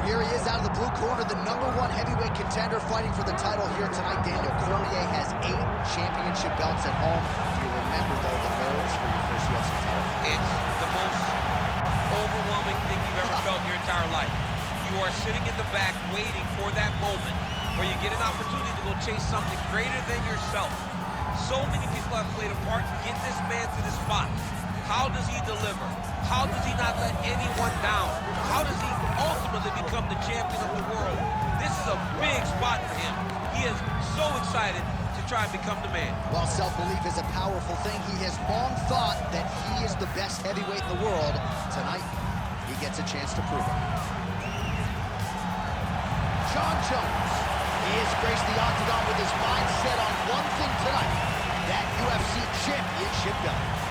here he is out of the blue corner, the #1 heavyweight contender fighting for the title here tonight. Daniel Cormier has 8 championship belts at home. Do you remember, though, the nerves for your first UFC title? It's the most overwhelming thing you've ever felt in your entire life. You are sitting in the back waiting for that moment where you get an opportunity to go chase something greater than yourself. So many people have played a part to get this man to this spot. How does he deliver? How does he not let anyone down? How does he ultimately become the champion of the world? This is a big spot for him. He is so excited to try and become the man. While self-belief is a powerful thing, he has long thought that he is the best heavyweight in the world. Tonight, he gets a chance to prove it. Jon Jones. He has graced the octagon with his mind set on one thing tonight, that UFC championship belt.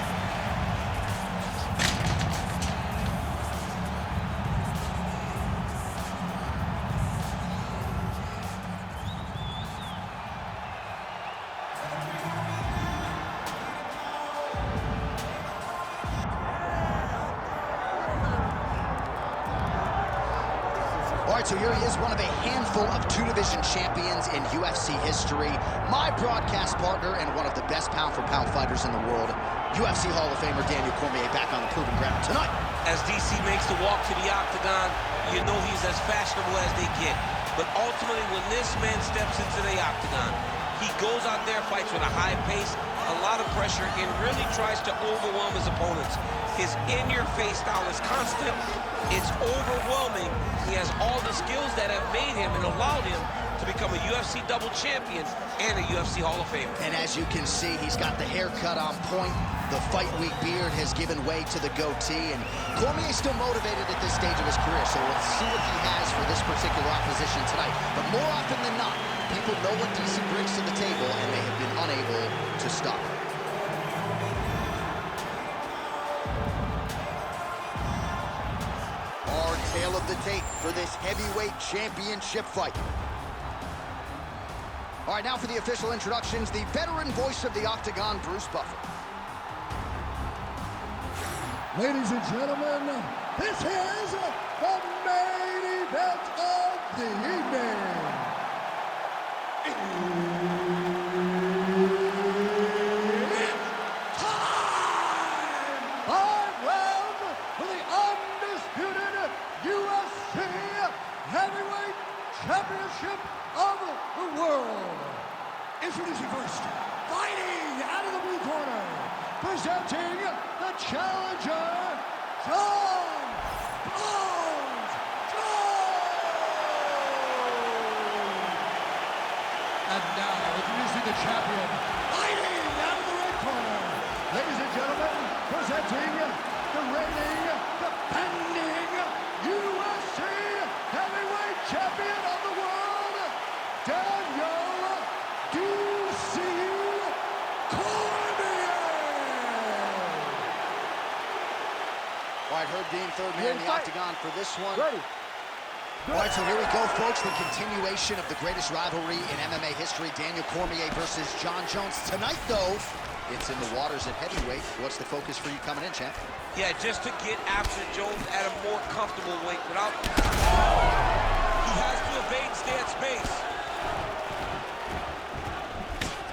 All right, so here he is, one of a handful of 2-division champions in UFC history. My broadcast partner and one of the best pound-for-pound fighters in the world, UFC Hall of Famer Daniel Cormier, back on the proving ground tonight. As DC makes the walk to the octagon, you know he's as fashionable as they get. But ultimately, when this man steps into the octagon, he goes out there, fights with a high pace, a lot of pressure, and really tries to overwhelm his opponents. His in-your-face style is constant. It's overwhelming. He has all the skills that have made him and allowed him to become a UFC double champion and a UFC Hall of Famer. And as you can see, he's got the haircut on point. The fight week beard has given way to the goatee, and Cormier is still motivated at this stage of his career, so let's see what he has for this particular opposition tonight. But more often than not, people know what DC brings to the table, and they have been unable to stop him. Our tale of the tape for this heavyweight championship fight. All right, now for the official introductions, the veteran voice of the octagon, Bruce Buffer. Ladies and gentlemen, this is the main event of the evening. It's time! 5 rounds for the undisputed UFC Heavyweight Championship of the world. Introducing first, fighting out of the blue corner, presenting the challenger, Jon Jones. And now, introducing the champion, fighting out of the red corner, ladies and gentlemen, presenting the reigning, defending UFC heavyweight champion of the world, Daniel DC Cormier. All right, Herb Dean, third man in the octagon for this one. Ready. All right, so here we go, folks. The continuation of the greatest rivalry in MMA history, Daniel Cormier versus Jon Jones. Tonight, though, it's in the waters at heavyweight. What's the focus for you coming in, champ? Yeah, just to get after Jones at a more comfortable weight without... He has to evade, stay at space.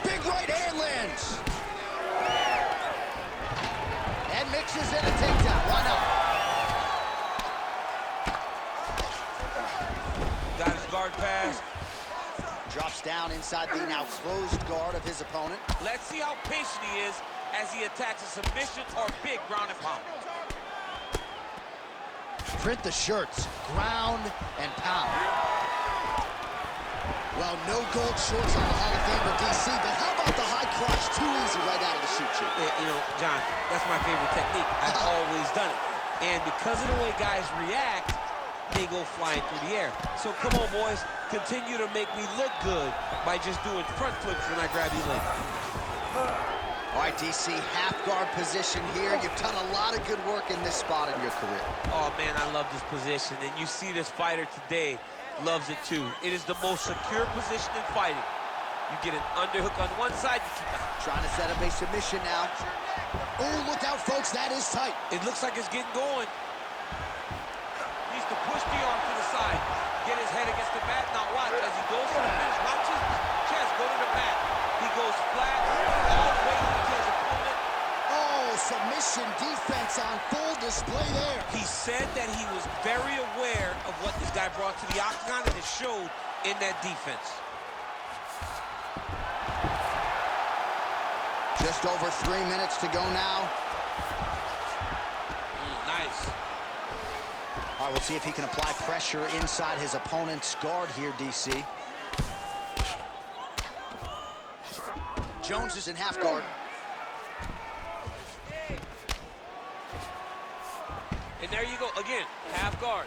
Big right hand lands. And mixes in a takedown. Why not? Got his guard pass. Drops down inside the now closed guard of his opponent. Let's see how patient he is as he attacks a submission or big ground and pound. Print the shirts, ground and pound. Well, no gold shorts on the Hall of Famer DC, but how about the high crotch? Too easy right out of the chute. Yeah, you know, John, that's my favorite technique. I've always done it. And because of the way guys react, they go flying through the air. So come on, boys, continue to make me look good by just doing front flips when I grab your leg. All right, DC, half guard position here. You've done a lot of good work in this spot in your career. Oh, man, I love this position. And you see this fighter today loves it, too. It is the most secure position in fighting. You get an underhook on one side, you keep that. Trying to set up a submission now. Oh, look out, folks, that is tight. It looks like it's getting going. Needs to push the arm to the side. He goes for the finish. Watch his chest go to the back. He goes flat all the way to his opponent. Oh, submission defense on full display there. He said that he was very aware of what this guy brought to the octagon, and it showed in that defense. Just over 3 minutes to go now. Nice. All right, we'll see if he can apply pressure inside his opponent's guard here, DC. Jones is in half guard. And there you go, again, half guard.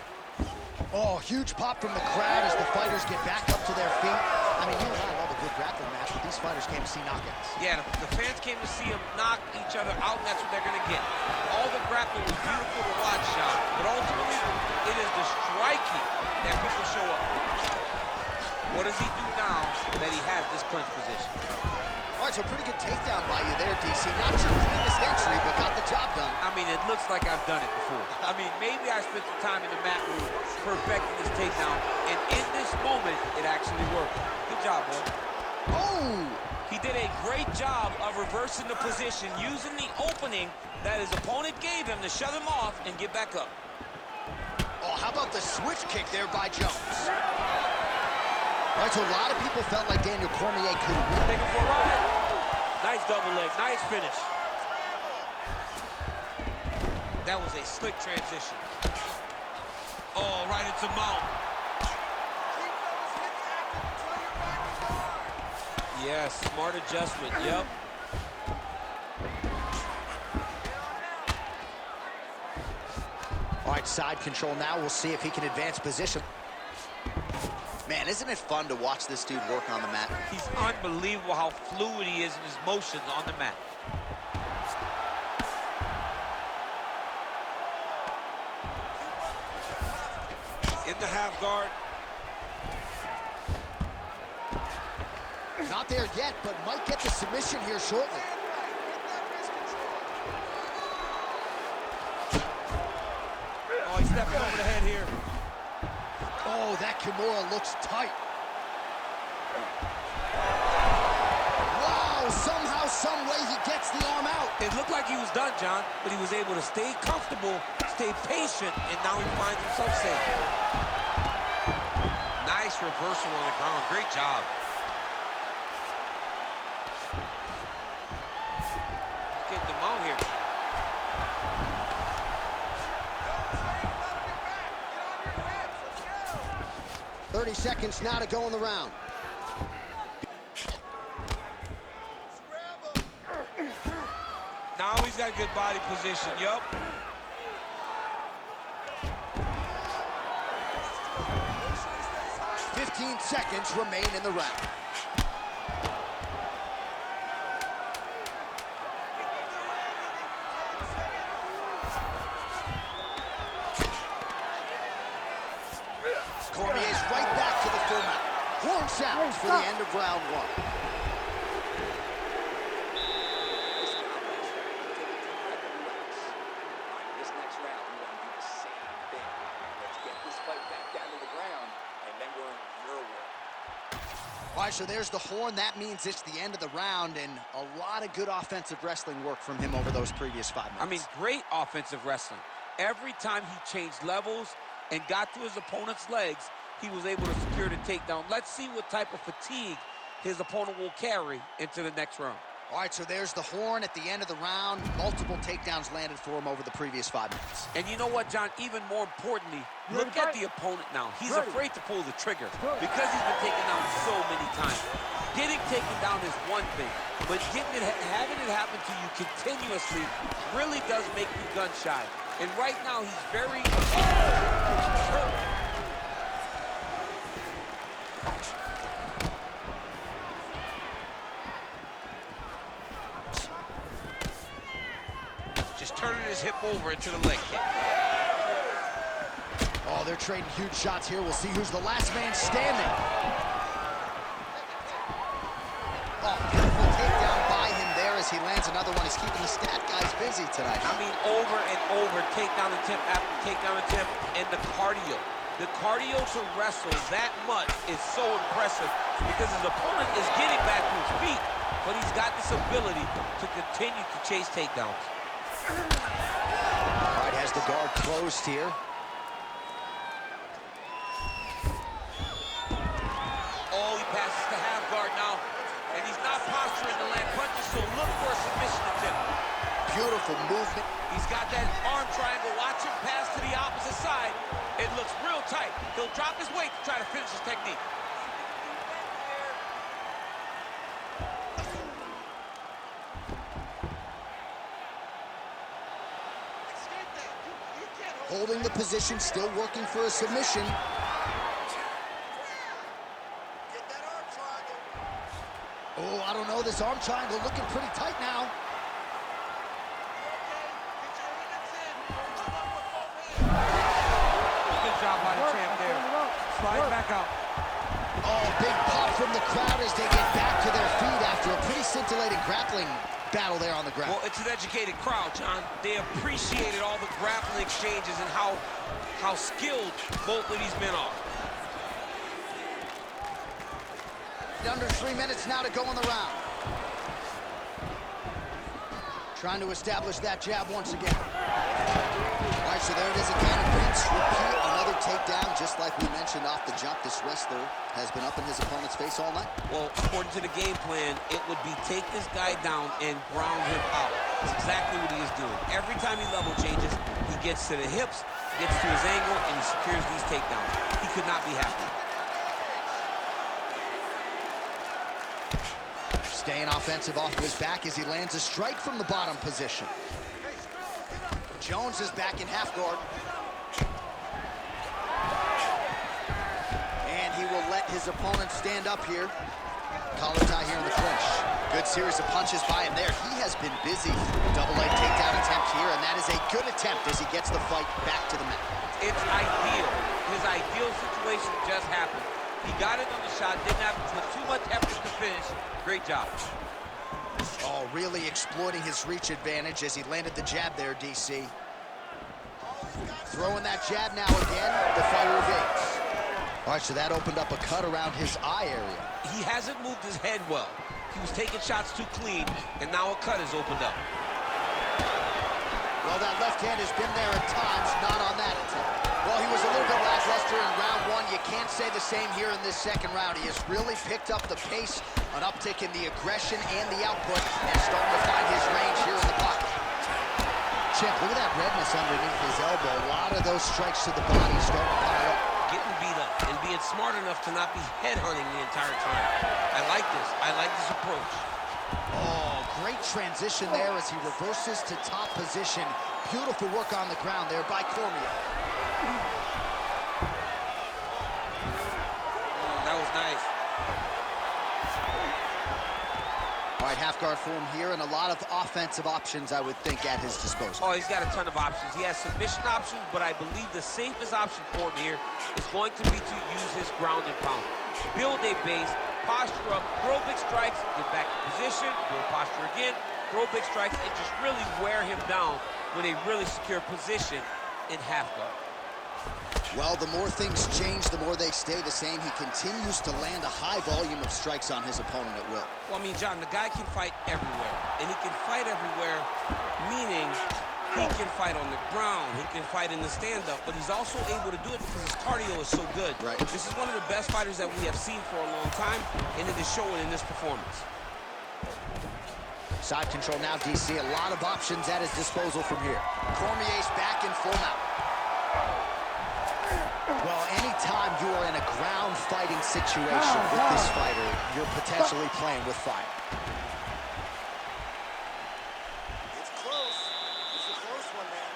Oh, huge pop from the crowd as the fighters get back up to their feet. I mean, you and I love a good grappling match, but these fighters came to see knockouts. Yeah, the fans came to see them knock each other out, and that's what they're going to get. All the grappling was beautiful to watch, Sean, but ultimately, it is the striking that people show up. What does he do now that he has this clinch position? All right, so pretty good takedown by you there, DC. Not your cleanest entry, but got the job done. I mean, it looks like I've done it before. I mean, maybe I spent some time in the mat room perfecting this takedown, and in this moment, it actually worked. Good job, boy. Oh! He did a great job of reversing the position, using the opening that his opponent gave him to shut him off and get back up. Oh, how about the switch kick there by Jones? All right, so a lot of people felt like Daniel Cormier could win. Take him for a ride. Nice double leg, nice finish. That was a slick transition. Oh, right into mount. Yes, smart adjustment, yep. All right, side control now. We'll see if he can advance position. Man, isn't it fun to watch this dude work on the mat? He's unbelievable how fluid he is in his motions on the mat. In the half guard. Not there yet, but might get the submission here shortly. Oh, he's stepping over the head here. Oh, that Kimura looks tight. Wow, somehow, some way he gets the arm out. It looked like he was done, John, but he was able to stay comfortable, stay patient, and now he finds himself safe. Nice reversal on the ground. Great job. Getting them out here. 30 seconds now to go in the round. Now he's got good body position, yup. "15 seconds remain in the round. Cormier's right back to the full mount. Horn sounds for the end of round one. This next round, we want to do the same thing. Let's get this fight back down to the ground, and then we're in your world. All right, so there's the horn. That means it's the end of the round, and a lot of good offensive wrestling work from him over those previous 5 minutes. I mean, great offensive wrestling. Every time he changed levels and got to his opponent's legs, he was able to secure the takedown. Let's see what type of fatigue his opponent will carry into the next round. All right, so there's the horn at the end of the round. Multiple takedowns landed for him over the previous 5 minutes. And you know what, John? Even more importantly, look at the opponent now. He's afraid to pull the trigger because he's been taken down so many times. Getting taken down is one thing, but having it happen to you continuously really does make you gun shy. And right now, he's very hurt. Just turning his hip over into the leg kick. Oh, they're trading huge shots here. We'll see who's the last man standing. Oh, beautiful takedown by him there as he lands another one. He's keeping the stat guys busy tonight. I mean, over and over, takedown attempt after takedown attempt, and the cardio. The cardio to wrestle that much is so impressive because his opponent is getting back to his feet, but he's got this ability to continue to chase takedowns. All right, has the guard closed here. Oh, he passes to half guard now, and he's not posturing to land punches, so look for a submission attempt. Beautiful movement. He's got that arm triangle. Watch him pass to the opposite side. It looks real tight. He'll drop his weight to try to finish his technique. Holding the position, still working for a submission. Oh, I don't know. This arm triangle looking pretty tight now. Good job by the champ there. Slide back out. Oh, big pop from the crowd as they get back to their feet after a pretty scintillating grappling battle there on the ground. Well, it's an educated crowd, John. They appreciated all the grappling exchanges and how skilled both of these men are. Under 3 minutes now to go in the round. Trying to establish that jab once again. All right, so there it is again. Rinse, repeat, another takedown. Just like we mentioned off the jump, this wrestler has been up in his opponent's face all night. Well, according to the game plan, it would be take this guy down and ground him out. That's exactly what he is doing. Every time he level changes, he gets to the hips, gets to his angle, and he secures these takedowns. He could not be happy. Staying offensive off of his back as he lands a strike from the bottom position. Jones is back in half guard. And he will let his opponent stand up here. Collar tie here in the clinch. Good series of punches by him there. He has been busy. Double leg takedown attempt here, and that is a good attempt as he gets the fight back to the mat. It's ideal. His ideal situation just happened. He got it on the shot, didn't have to put too much effort to finish. Great job. Oh, really exploiting his reach advantage as he landed the jab there, DC. Throwing that jab now again, the fighter evades. All right, so that opened up a cut around his eye area. He hasn't moved his head well. He was taking shots too clean, and now a cut has opened up. Well, that left hand has been there at times, not on that attempt. Well, he was a little bit lackluster in round one. You can't say the same here in this second round. He has really picked up the pace, an uptick in the aggression and the output, and starting to find his range here in the pocket. Chip, look at that redness underneath his elbow. A lot of those strikes to the body starting to pile up. Getting beat up and being smart enough to not be head-hunting the entire time. I like this. I like this approach. Oh, great transition there as he reverses to top position. Beautiful work on the ground there by Cormier. That was nice. All right, half guard form here, and a lot of offensive options, I would think, at his disposal. Oh, he's got a ton of options. He has submission options, but I believe the safest option for him here is going to be to use his ground and pound. Build a base, posture up, throw big strikes, get back in position, build posture again, throw big strikes, and just really wear him down with a really secure position in half guard. Well, the more things change, the more they stay the same. He continues to land a high volume of strikes on his opponent at will. Well, I mean, John, the guy can fight everywhere. And he can fight everywhere, meaning he can fight on the ground, he can fight in the stand-up, but he's also able to do it because his cardio is so good. Right. This is one of the best fighters that we have seen for a long time, and it is showing in this performance. Side control now, DC. A lot of options at his disposal from here. Cormier's back in full mount. Well, anytime you are in a ground fighting situation with this fighter, you're potentially playing with fire. It's close. It's a close one, man.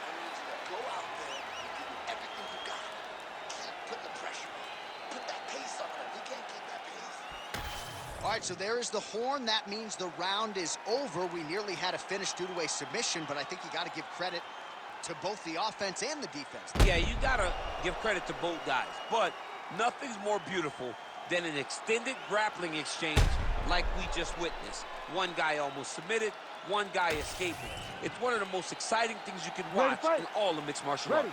I need you to go out there and give him everything you got. Keep putting the pressure on. Put that pace on him. He can't keep that pace. All right, so there is the horn. That means the round is over. We nearly had a finish due to a submission, but I think you got to give credit to both the offense and the defense. Yeah, you gotta give credit to both guys, but nothing's more beautiful than an extended grappling exchange like we just witnessed. One guy almost submitted, one guy escaping. It's one of the most exciting things you can watch in all of mixed martial arts.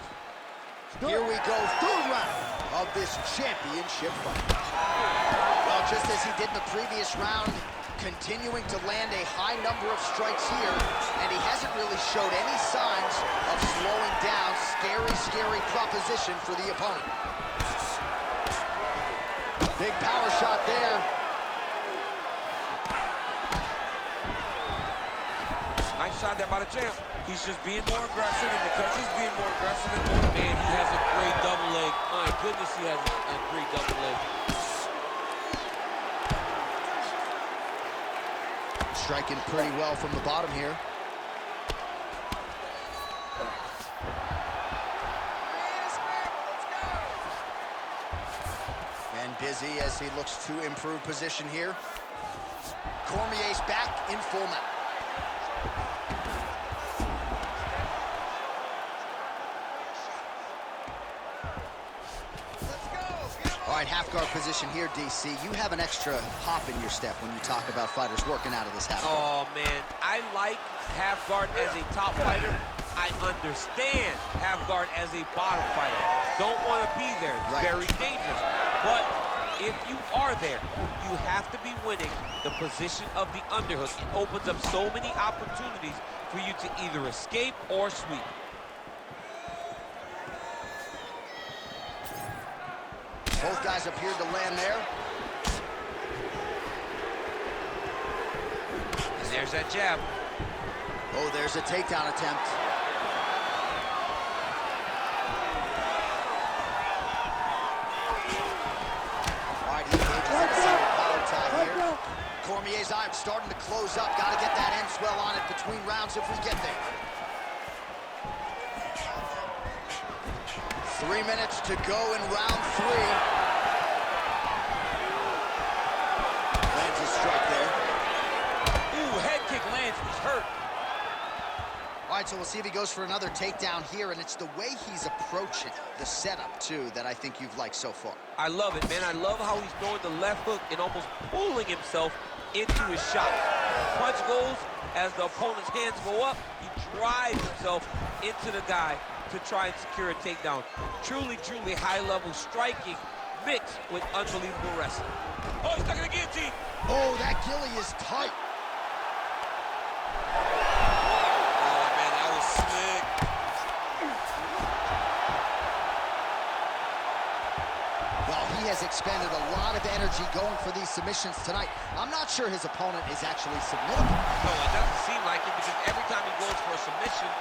Here we go, third round of this championship fight. Well, just as he did in the previous round, continuing to land a high number of strikes here, and he hasn't really showed any signs of slowing down. Scary, scary proposition for the opponent. Big power shot there. Nice shot there by the champ. He's just being more aggressive, and because he's being more aggressive and more, man, he has a great double leg. My goodness, he has a great double leg. Striking pretty well from the bottom here. And busy as he looks to improve position here. Cormier's back in full mount. All right, half guard position here, DC. You have an extra hop in your step when you talk about fighters working out of this half guard. Oh, man, I like half guard as a top fighter. I understand half guard as a bottom fighter. Don't want to be there. It's Right. very dangerous. But if you are there, you have to be winning the position of the underhook. It opens up so many opportunities for you to either escape or sweep. Both guys appeared to land there. And there's that jab. Oh, there's a takedown attempt. All right, he engages in a single power tie here. Cormier's eye starting to close up. Got to get that end swell on it between rounds if we get there. 3 minutes to go in round 3. Lands a strike there. Ooh, head kick lands. He's hurt. All right, so we'll see if he goes for another takedown here, and it's the way he's approaching the setup, too, that I think you've liked so far. I love it, man. I love how he's throwing the left hook and almost pulling himself into his shot. Punch goes, as the opponent's hands go up, he drives himself into the guy to try and secure a takedown. Truly, truly high-level striking mixed with unbelievable wrestling. Oh, he's stuck in the guillotine. Oh, that gilly is tight. Oh, man, that was slick. Well, he has expended a lot of energy going for these submissions tonight. I'm not sure his opponent is actually submittable. No, it doesn't seem like it, because every time he goes for a submission,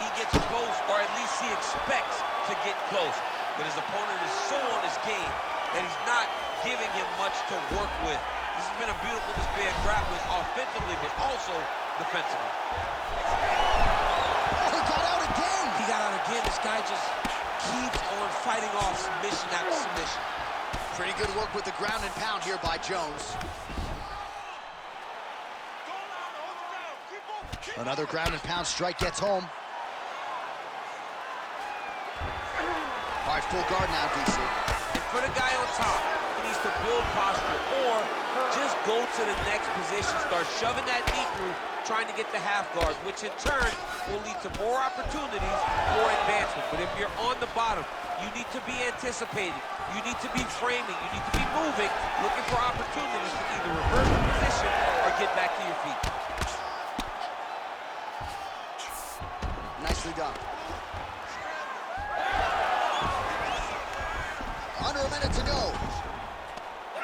he gets close, or at least he expects to get close. But his opponent is so on his game that he's not giving him much to work with. This has been a beautiful display of grappling offensively, but also defensively. Oh, he got out again. He got out again. This guy just keeps on fighting off submission after submission. Pretty good work with the ground and pound here by Jones. Another ground and pound strike gets home. All right, full guard now, DC. And for the guy on top, he needs to build posture or just go to the next position, start shoving that knee through, trying to get the half guard, which in turn will lead to more opportunities for advancement. But if you're on the bottom, you need to be anticipating. You need to be framing. You need to be moving, looking for opportunities to either reverse the position or get back to your feet. Nicely done. Under a minute to go.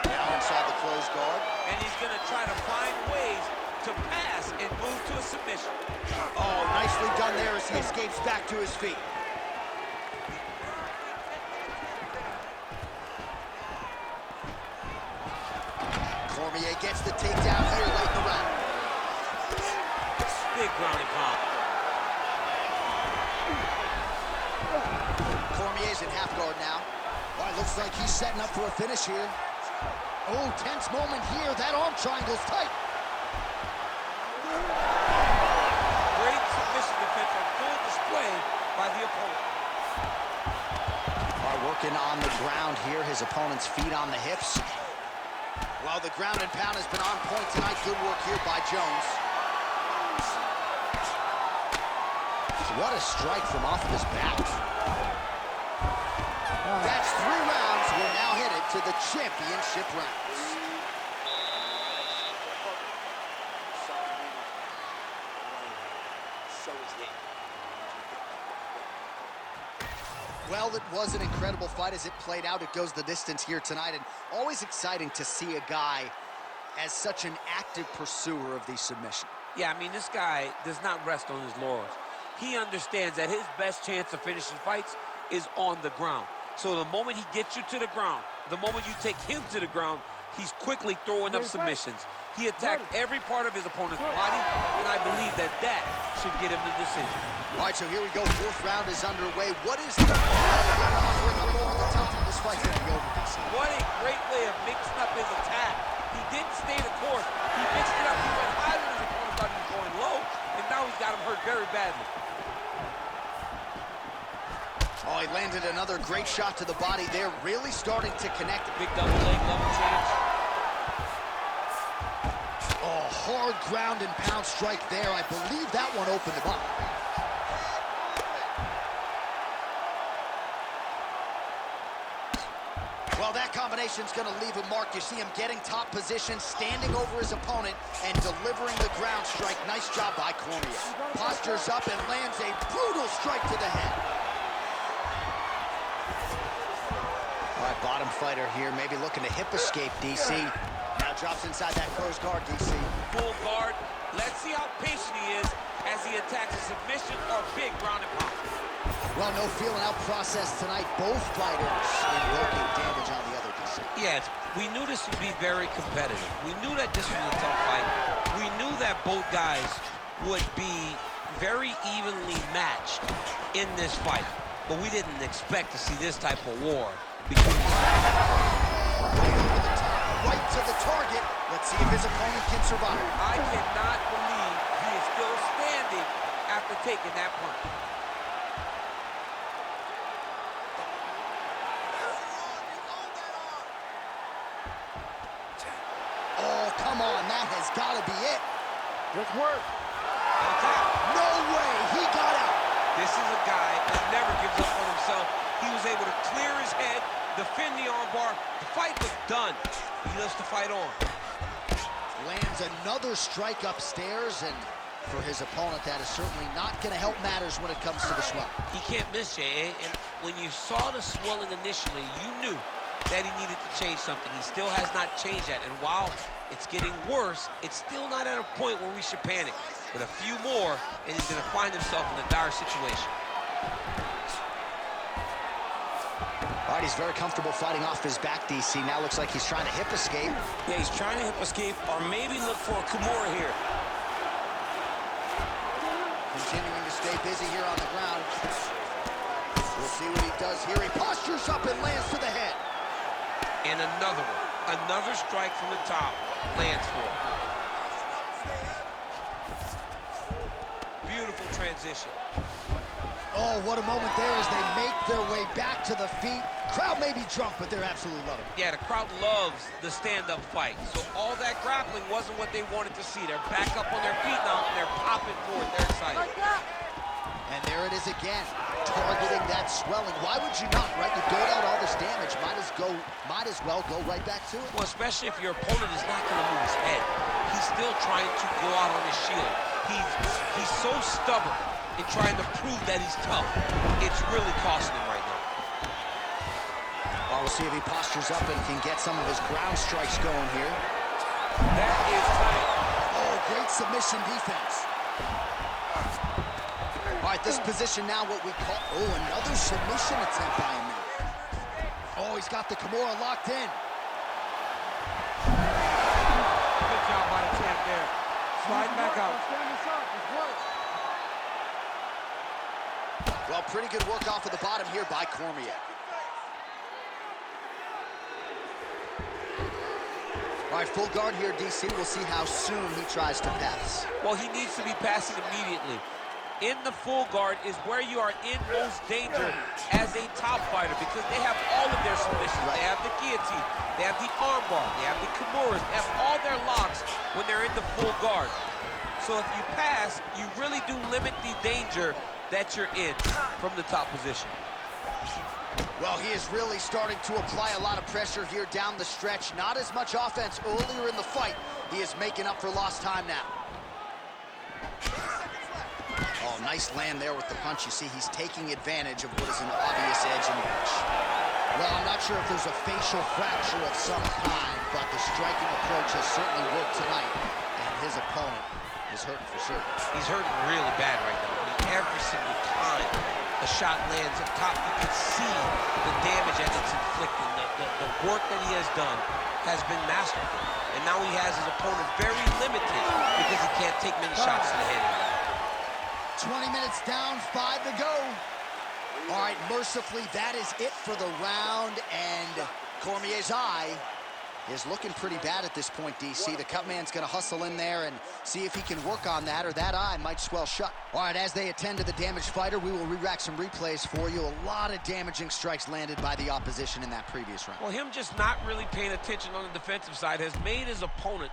Now inside the closed guard. And he's going to try to find ways to pass and move to a submission. Oh, nicely done there as he escapes back to his feet. Cormier gets the takedown here late in the round. Big ground and pound. Cormier's in half guard now. Well, it looks like he's setting up for a finish here. Oh, tense moment here. That arm triangle's tight. Great submission defense on full display by the opponent. All right, working on the ground here. His opponent's feet on the hips. Well, the ground and pound has been on point tonight. Good work here by Jones. What a strike from off of his back. That's 3 rounds. We're now headed to the championship rounds. Well, it was an incredible fight as it played out. It goes the distance here tonight, and always exciting to see a guy as such an active pursuer of these submissions. Yeah, I mean, this guy does not rest on his laurels. He understands that his best chance of finishing fights is on the ground. So the moment he gets you to the ground, the moment you take him to the ground, he's quickly throwing up submissions. He attacked every part of his opponent's body, and I believe that that should get him the decision. All right, so here we go. 4th round is underway. What is the offering up over the top of this fight going to be over, DC? What a great way of mixing up his attack. He didn't stay the course. He mixed it up. He went high when his opponent thought he was going low, and now he's got him hurt very badly. Oh, he landed another great shot to the body there, really starting to connect. Big double leg level change. Oh, hard ground and pound strike there. I believe that one opened him up. Well, that combination's going to leave a mark. You see him getting top position, standing over his opponent, and delivering the ground strike. Nice job by Cormier. Postures up and lands a brutal strike to the head. All right, bottom fighter here, maybe looking to hip escape, DC. Now drops inside that closed guard, DC. Full guard. Let's see how patient he is as he attacks a submission or big ground and pound. Well, no feeling out process tonight. Both fighters invoking damage on the other, DC. Yes, we knew this would be very competitive. We knew that this was a tough fight. We knew that both guys would be very evenly matched in this fight. But we didn't expect to see this type of war between these guys. Right to the target. Let's see if his opponent can survive. I cannot believe he is still standing after taking that punch. Oh, come on, that has got to be it. Good work. No way, he got out. This is a guy that never gives up on himself. He was able to clear his head, defend the armbar. The fight was done. He lives to fight on. Lands another strike upstairs, and for his opponent, that is certainly not going to help matters when it comes to the swell. He can't miss, Jay. And when you saw the swelling initially, you knew that he needed to change something. He still has not changed that. And while it's getting worse, it's still not at a point where we should panic. But a few more, and he's going to find himself in a dire situation. All right, he's very comfortable fighting off his back, DC. Now looks like he's trying to hip escape. Yeah, he's trying to hip escape or maybe look for a Cormier here. Continuing to stay busy here on the ground. We'll see what he does here. He postures up and lands to the head. And another one. Another strike from the top. Lands for him. Beautiful transition. Oh, what a moment there as they make their way back to the feet. Crowd may be drunk, but they're absolutely loving it. Yeah, the crowd loves the stand-up fight. So all that grappling wasn't what they wanted to see. They're back up on their feet now, and they're popping forward. They're excited. And there it is again, targeting that swelling. Why would you not, right? You doled out all this damage. Might as well go right back to it. Well, especially if your opponent is not going to move his head. He's still trying to go out on his shield. He's so stubborn in trying to prove that he's tough. It's really costing him right now. Well, we'll see if he postures up and can get some of his ground strikes going here. That is tight. Oh, great submission defense. All right, this position now what we call, oh, another submission attempt by him now. Oh, he's got the Kimura locked in. Good job by the champ there. Slide back out. Well, pretty good work off of the bottom here by Cormier. All right, full guard here, DC. We'll see how soon he tries to pass. Well, he needs to be passing immediately. In the full guard is where you are in most danger as a top fighter because they have all of their submissions. They have the guillotine, they have the armbar, they have the Kimuras, they have all their locks when they're in the full guard. So if you pass, you really do limit the danger that you're in from the top position. Well, he is really starting to apply a lot of pressure here down the stretch. Not as much offense earlier in the fight. He is making up for lost time now. Oh, nice land there with the punch. You see, he's taking advantage of what is an obvious edge in the punch. Well, I'm not sure if there's a facial fracture of some kind, but the striking approach has certainly worked tonight, and his opponent is hurting for sure. He's hurting really bad right now. I mean, every single time a shot lands up top, you can see the damage that it's inflicting. The work that he has done has been masterful. And now he has his opponent very limited because he can't take many shots to the head anymore. 20 minutes down, 5 to go. All right, mercifully, that is it for the round, and Cormier's eye is looking pretty bad at this point, DC. The cut man's gonna hustle in there and see if he can work on that, or that eye might swell shut. All right, as they attend to the damaged fighter, we will re-rack some replays for you. A lot of damaging strikes landed by the opposition in that previous round. Well, him just not really paying attention on the defensive side has made his opponent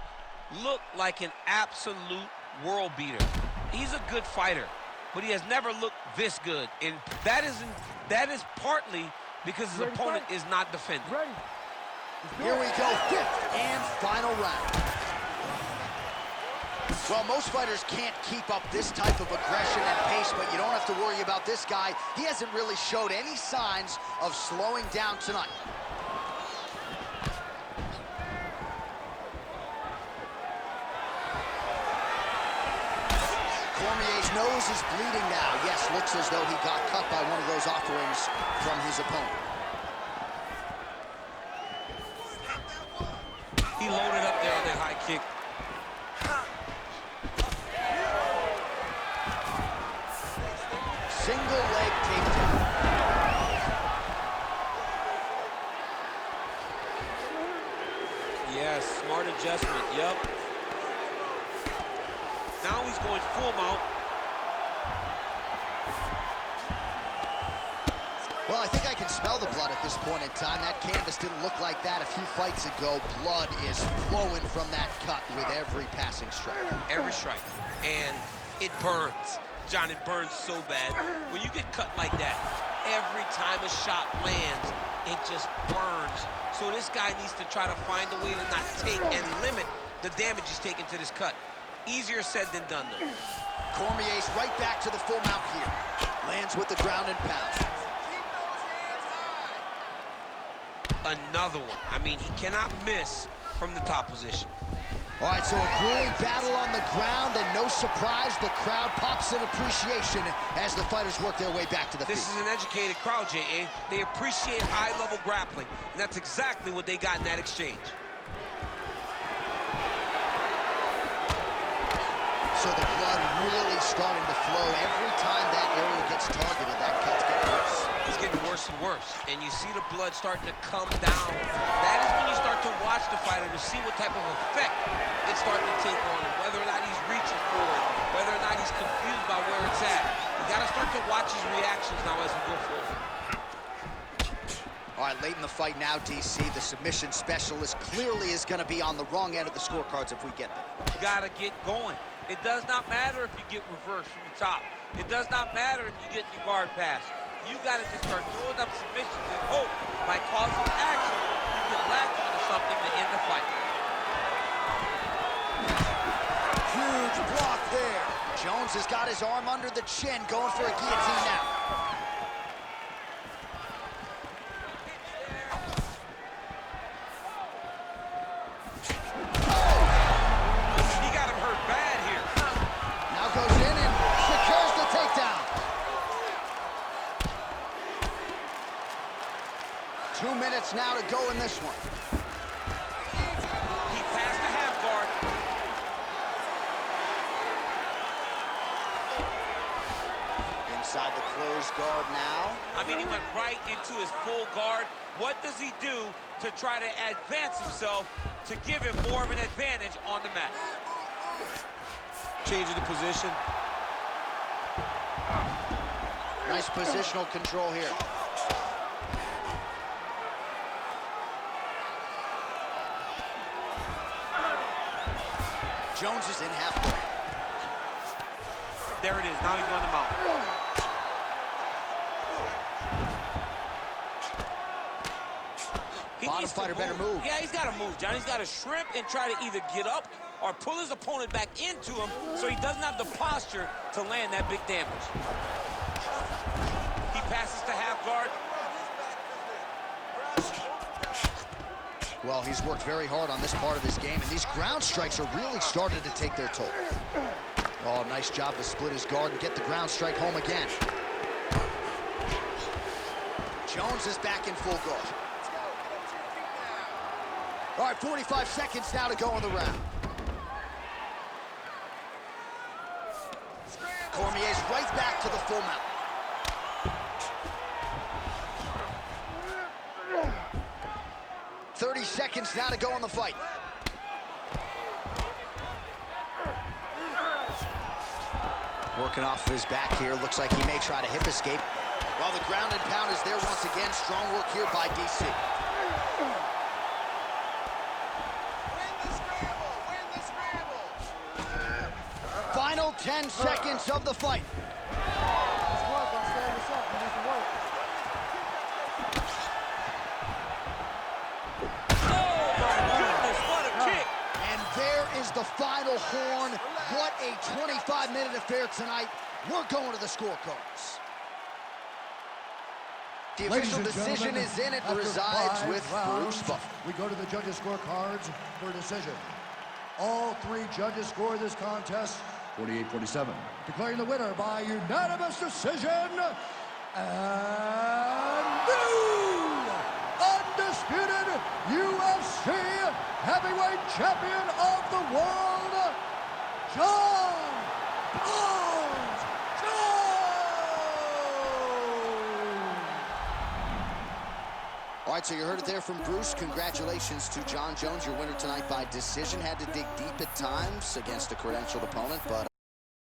look like an absolute world beater. He's a good fighter, but he has never looked this good, and that is partly because his opponent is not defending. Here we go, 5th and final round. Well, most fighters can't keep up this type of aggression and pace, but you don't have to worry about this guy. He hasn't really showed any signs of slowing down tonight. Cormier's nose is bleeding now. Yes, looks as though he got cut by one of those offerings from his opponent. He loaded up there on that high kick. Single leg takedown. Yes, smart adjustment, yep. Now he's going full mount. Well, I think I can smell the blood at this point in time. That canvas didn't look like that a few fights ago. Blood is flowing from that cut with every passing strike. Every strike. And it burns. John, it burns so bad. When you get cut like that, every time a shot lands, it just burns. So this guy needs to try to find a way to not take and limit the damage he's taking to this cut. Easier said than done, though. Cormier's right back to the full mount here. Lands with the ground and pound. Another one. I mean, he cannot miss from the top position. All right, so a grueling battle on the ground, and no surprise, the crowd pops in appreciation as the fighters work their way back to the feet. This is an educated crowd, J.A. They appreciate high-level grappling, and that's exactly what they got in that exchange. So the blood really starting to flow. Every time that area gets targeted, that cut's getting worse. It's getting worse and worse, and you see the blood starting to come down. That is when you start to watch the fighter to see what type of effect it's starting to take on him, whether or not he's reaching for it, whether or not he's confused by where it's at. You got to start to watch his reactions now as we go forward. All right, late in the fight now, DC, the submission specialist clearly is going to be on the wrong end of the scorecards if we get there. You got to get going. It does not matter if you get reversed from the top. It does not matter if you get your guard pass. You got to just start throwing up submissions and hope by causing action you can latch onto something to end the fight. Huge block there. Jones has got his arm under the chin, going for a guillotine now. He got him hurt bad here. Now goes in and secures the takedown. 2 minutes now to go in this one. He passed the half guard. Inside the closed guard now. I mean, he went right into his full guard. What does he do to try to advance himself to give him more of an advantage on the mat? Changing the position. Nice positional control here. Jones is in half guard. There it is. Now he's on the mount. Bottom fighter better move. Yeah, he's got to move, John. He's got to shrimp and try to either get up or pull his opponent back into him so he doesn't have the posture to land that big damage. He passes to half guard. Well, he's worked very hard on this part of his game, and these ground strikes are really starting to take their toll. Oh, nice job to split his guard and get the ground strike home again. Jones is back in full guard. All right, 45 seconds now to go in the round. Cormier's right back to the full mount. .30 seconds now to go in the fight. Working off of his back here. Looks like he may try to hip escape. While the ground and pound is there once again. Strong work here by DC. Final 10 seconds of the fight. The final horn. What a 25-minute affair tonight. We're going to the scorecards. The official decision is in. It resides with Bruce Buffer. We go to the judges' scorecards for a decision. All three judges score this contest 48-47. Declaring the winner by unanimous decision and new undisputed UFC heavyweight champion of the world, John Jones. All right, so you heard it there from Bruce. Congratulations to John Jones, your winner tonight by decision. Had to dig deep at times against a credentialed opponent, but